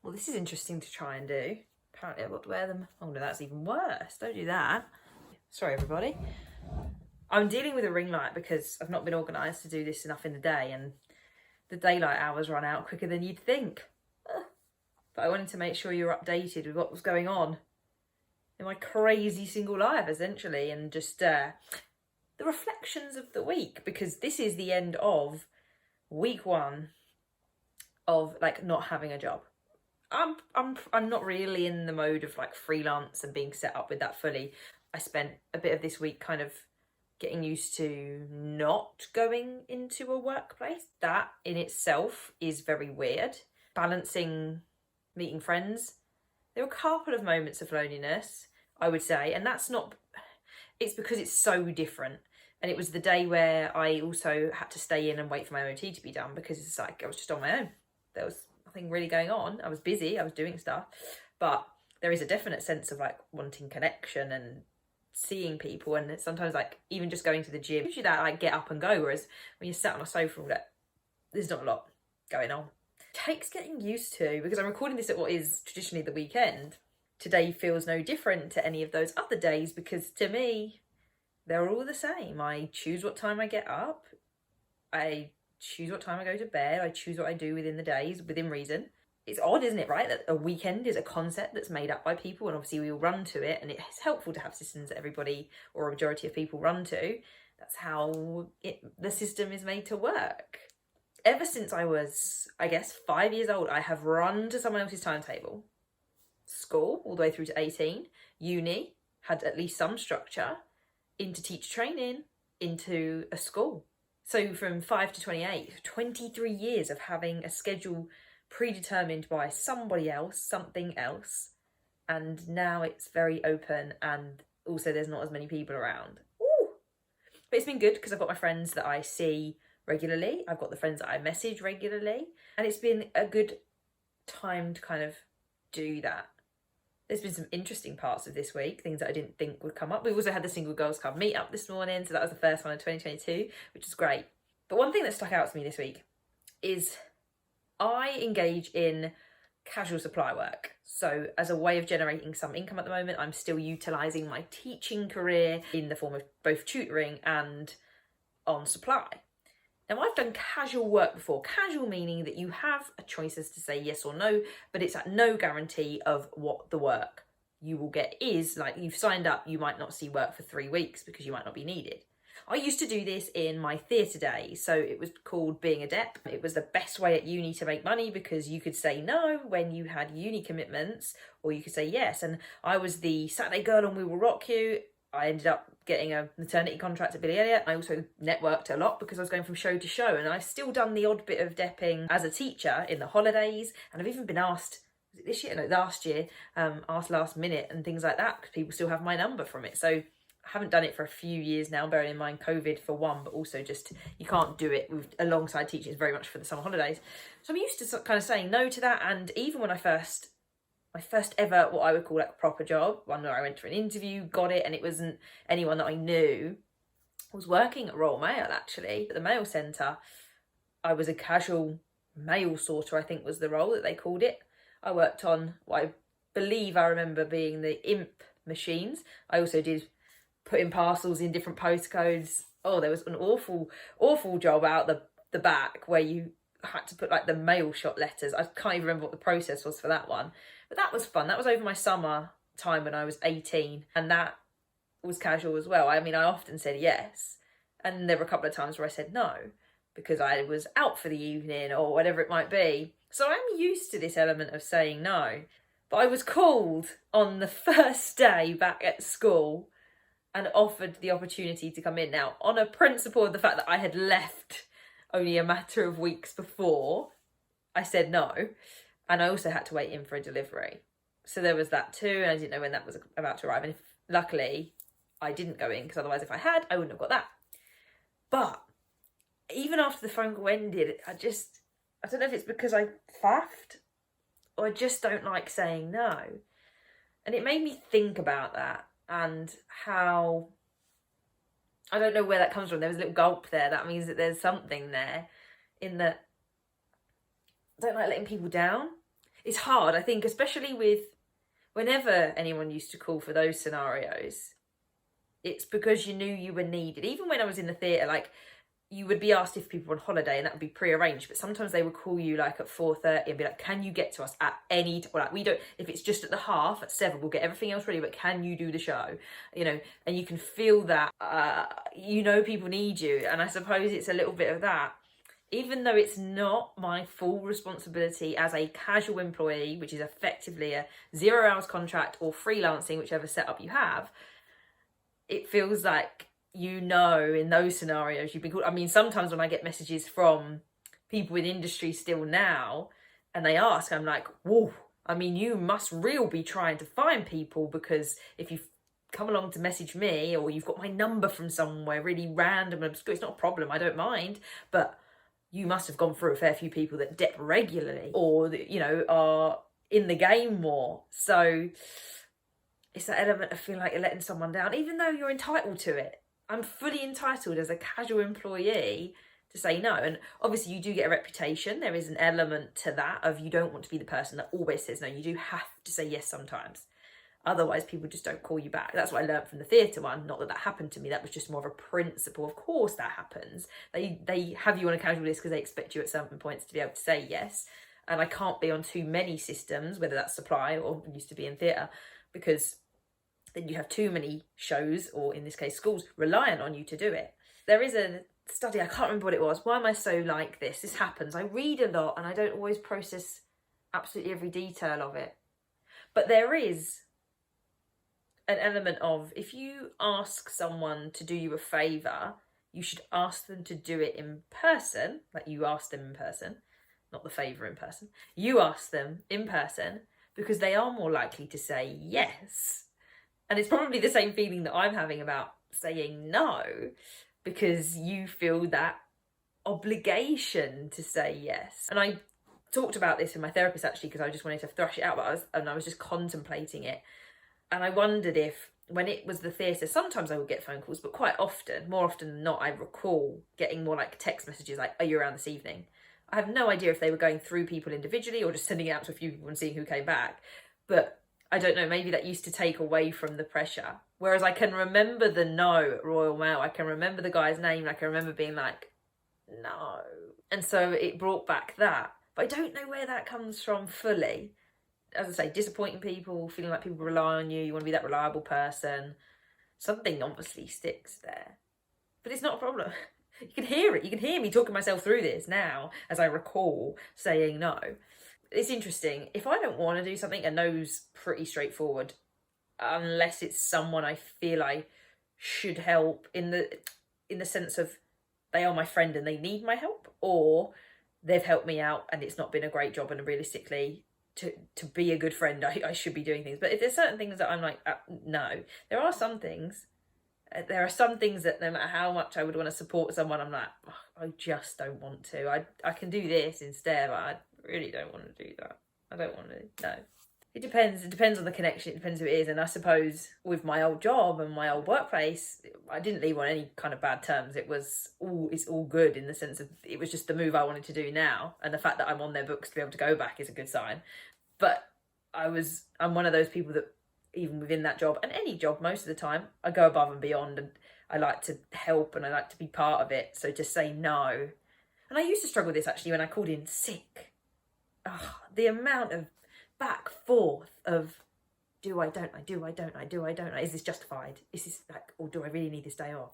Well, this is interesting to try and do. Apparently I've got to wear them. Oh no, that's even worse. Don't do that. Sorry, everybody. I'm dealing with a ring light because I've not been organised to do this enough in the day, and the daylight hours run out quicker than you'd think. But I wanted to make sure you're updated with what was going on in my crazy single life, essentially, and just the reflections of the week, because this is the end of week 1 of like not having a job. I'm not really in the mode of like freelance and being set up with that fully. I spent a bit of this week kind of getting used to not going into a workplace. That in itself is very weird. Balancing meeting friends. There were a couple of moments of loneliness, I would say, and that's not, it's because it's so different. And it was the day where I also had to stay in and wait for my MOT to be done, because it's like I was just on my own. There was nothing really going on. I was busy, I was doing stuff, but there is a definite sense of like wanting connection and seeing people, and sometimes like even just going to the gym gives you that like get up and go, whereas when you're sat on a sofa all day, there's not a lot going on. It takes getting used to, because I'm recording this at what is traditionally the weekend. Today feels no different to any of those other days, because to me they're all the same. I choose what time I get up, I choose what time I go to bed, I choose what I do within the days, within reason. It's odd, isn't it, right, that a weekend is a concept that's made up by people, and obviously we all run to it, and it's helpful to have systems that everybody or a majority of people run to. That's how the system is made to work. Ever since I was, I guess, 5 years old, I have run to someone else's timetable. School, all the way through to 18. Uni had at least some structure. Into teacher training, into a school. So from 5 to 28, 23 years of having a schedule predetermined by somebody else, something else, and now it's very open, and also there's not as many people around. Ooh. But it's been good because I've got my friends that I see regularly, I've got the friends that I message regularly, and it's been a good time to kind of do that. There's been some interesting parts of this week, things that I didn't think would come up. We've also had the Single Girls Club meet up this morning, so that was the first one of 2022, which is great. But one thing that stuck out to me this week is I engage in casual supply work. So as a way of generating some income at the moment, I'm still utilising my teaching career in the form of both tutoring and on supply. Now, I've done casual work before. Casual meaning that you have a choice as to say yes or no, but it's at no guarantee of what the work you will get is. Like, you've signed up, you might not see work for 3 weeks because you might not be needed. I used to do this in my theatre days, so it was called being a dep. It was the best way at uni to make money because you could say no when you had uni commitments, or you could say yes. And I was the Saturday girl on We Will Rock You. I ended up getting a maternity contract at Billy Elliot. I also networked a lot because I was going from show to show, and I've still done the odd bit of depping as a teacher in the holidays, and I've even been asked, was it this year? No, last year, asked last minute and things like that, because people still have my number from it. So I haven't done it for a few years now, bearing in mind COVID for one, but also just you can't do it alongside teaching. It's very much for the summer holidays. So I'm used to kind of saying no to that, and even when my first ever, what I would call like a proper job, one where I went for an interview, got it, and it wasn't anyone that I knew. I was working at Royal Mail, actually, at the mail centre. I was a casual mail sorter, I think was the role that they called it. I worked on what I believe I remember being the imp machines. I also did putting parcels in different postcodes. Oh, there was an awful job out the back where you had to put like the mail shot letters. I can't even remember what the process was for that one. But that was fun. That was over my summer time when I was 18, and that was casual as well. I mean, I often said yes, and there were a couple of times where I said no because I was out for the evening or whatever it might be. So I'm used to this element of saying no. But I was called on the first day back at school and offered the opportunity to come in. Now, on a principle of the fact that I had left only a matter of weeks before, I said no. And I also had to wait in for a delivery. So there was that too, and I didn't know when that was about to arrive. And luckily, I didn't go in, because otherwise if I had, I wouldn't have got that. But even after the phone call ended, I don't know if it's because I faffed, or I just don't like saying no. And it made me think about that, and how, I don't know where that comes from. There was a little gulp there. That means that there's something there, in that I don't like letting people down. it's hard, I think, especially with whenever anyone used to call for those scenarios, it's because you knew you were needed. Even when I was in the theatre, like, you would be asked if people were on holiday, and that would be pre-arranged, but sometimes they would call you like at 4:30 and be like, can you get to us at any time? Like, we don't, if it's just at the half at 7, we'll get everything else ready, but can you do the show? You know, and you can feel that, you know, people need you. And I suppose it's a little bit of that. Even though it's not my full responsibility as a casual employee, which is effectively a 0 hours contract or freelancing, whichever setup you have, it feels like, you know, in those scenarios you've been called. I mean, sometimes when I get messages from people in industry still now and they ask, I'm like, whoa, I mean, you must really be trying to find people, because if you've come along to message me or you've got my number from somewhere really random and obscure, it's not a problem, I don't mind, but you must have gone through a fair few people that dip regularly or, you know, are in the game more. So it's that element of feeling like you're letting someone down, even though you're entitled to it. I'm fully entitled as a casual employee to say no. And obviously you do get a reputation. There is an element to that of, you don't want to be the person that always says no. You do have to say yes sometimes. Otherwise people just don't call you back. That's what I learned from the theatre one. Not that that happened to me. That was just more of a principle. Of course that happens. They have you on a casual list because they expect you at certain points to be able to say yes. And I can't be on too many systems, whether that's supply or used to be in theatre, because then you have too many shows, or in this case schools, reliant on you to do it. There is a study, I can't remember what it was. Why am I so like this? This happens. I read a lot and I don't always process absolutely every detail of it. But there is an element of, if you ask someone to do you a favour, you should ask them to do it in person, like you ask them in person, not the favour in person. You ask them in person because they are more likely to say yes. And it's probably the same feeling that I'm having about saying no, because you feel that obligation to say yes. And I talked about this with my therapist actually, because I just wanted to thrash it out, but I was just contemplating it. And I wondered if, when it was the theatre, sometimes I would get phone calls, but quite often, more often than not, I recall getting more like text messages like, are you around this evening? I have no idea if they were going through people individually or just sending it out to a few people and seeing who came back. But I don't know, maybe that used to take away from the pressure. Whereas I can remember the no at Royal Mail. I can remember the guy's name. I can remember being like, no. And so it brought back that. But I don't know where that comes from fully. As I say, disappointing people, feeling like people rely on you. You want to be that reliable person. Something obviously sticks there. But it's not a problem. You can hear it. You can hear me talking myself through this now as I recall saying no. It's interesting. If I don't want to do something, a no's pretty straightforward, unless it's someone I feel I should help in the sense of they are my friend and they need my help, or they've helped me out and it's not been a great job, and realistically to be a good friend I should be doing things. But if there's certain things that I'm like, no, there are some things that no matter how much I would want to support someone, I'm like, oh, I just don't want to. I can do this instead, but I really don't want to do that. I don't want to, no. It depends on the connection, it depends who it is. And I suppose with my old job and my old workplace, I didn't leave on any kind of bad terms. It's all good in the sense of, it was just the move I wanted to do now, and the fact that I'm on their books to be able to go back is a good sign. But I'm one of those people that, even within that job and any job, most of the time I go above and beyond, and I like to help and I like to be part of it. So to say no, and I used to struggle with this actually when I called in sick. The amount of back forth of do I, don't I, do I, don't I, do I, don't I, is this justified? Is this like, or do I really need this day off?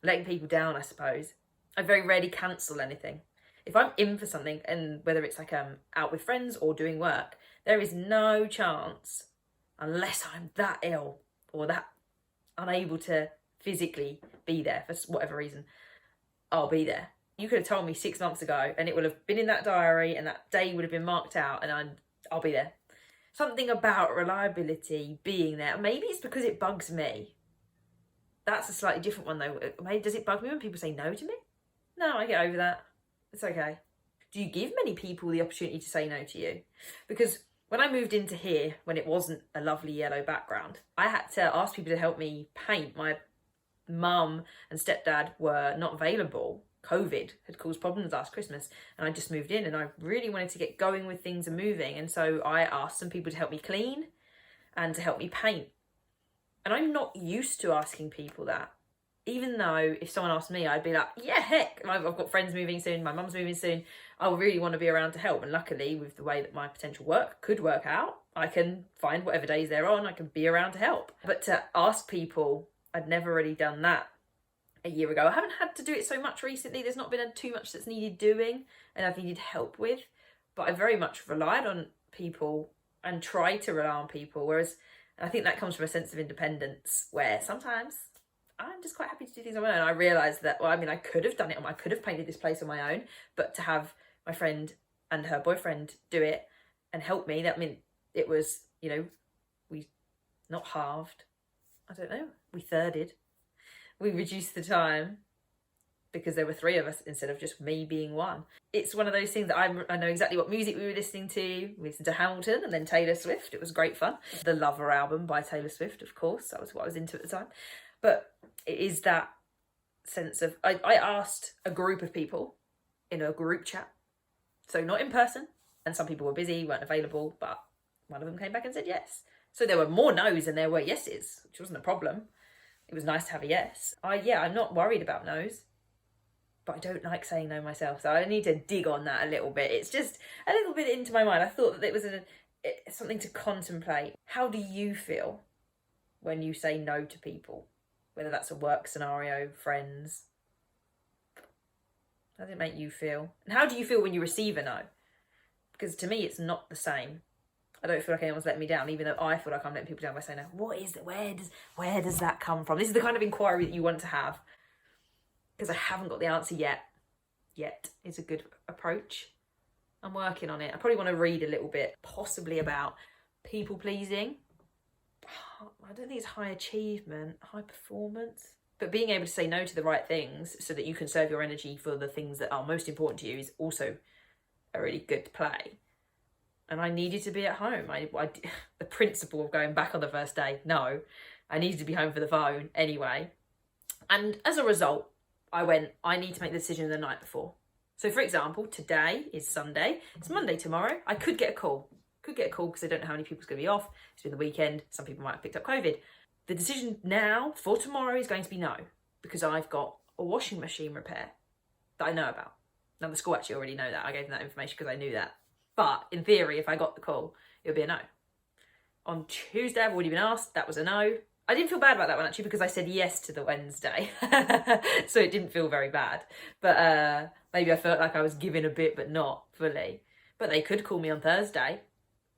Letting people down, I suppose. I very rarely cancel anything. If I'm in for something, and whether it's like out with friends or doing work, there is no chance, unless I'm that ill or that unable to physically be there for whatever reason, I'll be there. You could have told me 6 months ago and it would have been in that diary and that day would have been marked out, and I'll be there. Something about reliability being there. Maybe it's because it bugs me. That's a slightly different one though. Maybe, does it bug me when people say no to me? No, I get over that. It's okay. Do you give many people the opportunity to say no to you? Because when I moved into here, when it wasn't a lovely yellow background, I had to ask people to help me paint. My mum and stepdad were not available COVID had caused problems last Christmas, and I just moved in and I really wanted to get going with things and moving. And so I asked some people to help me clean and to help me paint. And I'm not used to asking people that. Even though if someone asked me, I'd be like, yeah, heck, I've got friends moving soon, my mum's moving soon, I really want to be around to help. And luckily, with the way that my potential work could work out, I can find whatever days they're on, I can be around to help. But to ask people, I'd never really done that a year ago. I haven't had to do it so much recently. There's not been too much that's needed doing and I've needed help with. But I very much relied on people and tried to rely on people. Whereas I think that comes from a sense of independence where sometimes I'm just quite happy to do things on my own. I realised that, well, I mean, I could have done it I could have painted this place on my own, but to have my friend and her boyfriend do it and help me, that meant it was, you know, we not halved, I don't know, we thirded. We reduced the time because there were 3 of us instead of just me being one. It's one of those things that I know exactly what music we were listening to. We listened to Hamilton and then Taylor Swift. It was great fun. The Lover album by Taylor Swift, of course. That was what I was into at the time. But it is that sense of, I asked a group of people in a group chat, so not in person, and some people were busy, weren't available, but one of them came back and said yes. So there were more no's than there were yeses, which wasn't a problem. It was nice to have a yes. I'm not worried about no's, but I don't like saying no myself, so I need to dig on that a little bit. It's just a little bit into my mind. I thought that it was something to contemplate. How do you feel when you say no to people? Whether that's a work scenario, friends. How does it make you feel? And how do you feel when you receive a no? Because to me, it's not the same. I don't feel like anyone's letting me down, even though I feel like I'm letting people down by saying no. What is it? Where does that come from? This is the kind of inquiry that you want to have. Because I haven't got the answer yet. Yet is a good approach. I'm working on it. I probably want to read a little bit, possibly about people pleasing. I don't think it's high achievement, high performance. But being able to say no to the right things so that you can serve your energy for the things that are most important to you is also a really good play. And I needed to be at home. The principle of going back on the first day, no, I needed to be home for the phone anyway. And as a result, I need to make the decision the night before. So for example, today is Sunday. It's Monday tomorrow. I could get a call. Because I don't know how many people's going to be off. It's been the weekend. Some people might have picked up COVID. The decision now for tomorrow is going to be no, because I've got a washing machine repair that I know about. Now the school actually already know that. I gave them that information because I knew that. But in theory, if I got the call, it would be a no. On Tuesday, I've already been asked. That was a no. I didn't feel bad about that one actually because I said yes to the Wednesday. So it didn't feel very bad. But maybe I felt like I was giving a bit, but not fully. But they could call me on Thursday.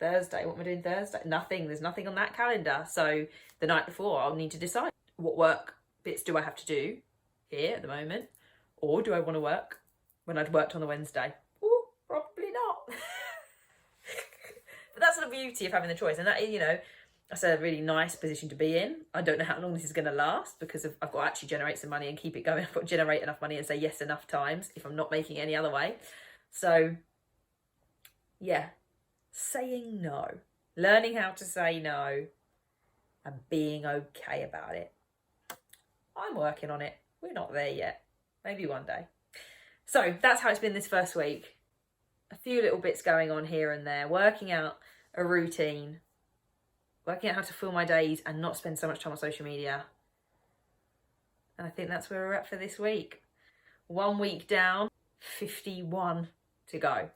What am I doing Thursday? Nothing. There's nothing on that calendar. So the night before, I'll need to decide what work bits do I have to do here at the moment, or do I want to work when I'd worked on the Wednesday? Ooh, probably not. But that's the beauty of having the choice, and that is, that's a really nice position to be in. I don't know how long this is going to last because I've got to actually generate some money and keep it going. I've got to generate enough money and say yes enough times if I'm not making it any other way. So, yeah. Saying no, learning how to say no and being okay about it. I'm working on it. We're not there yet. Maybe one day. So that's how it's been this first week. A few little bits going on here and there, working out a routine, working out how to fill my days and not spend so much time on social media. And I think that's where we're at for this week. 1 week down, 51 to go.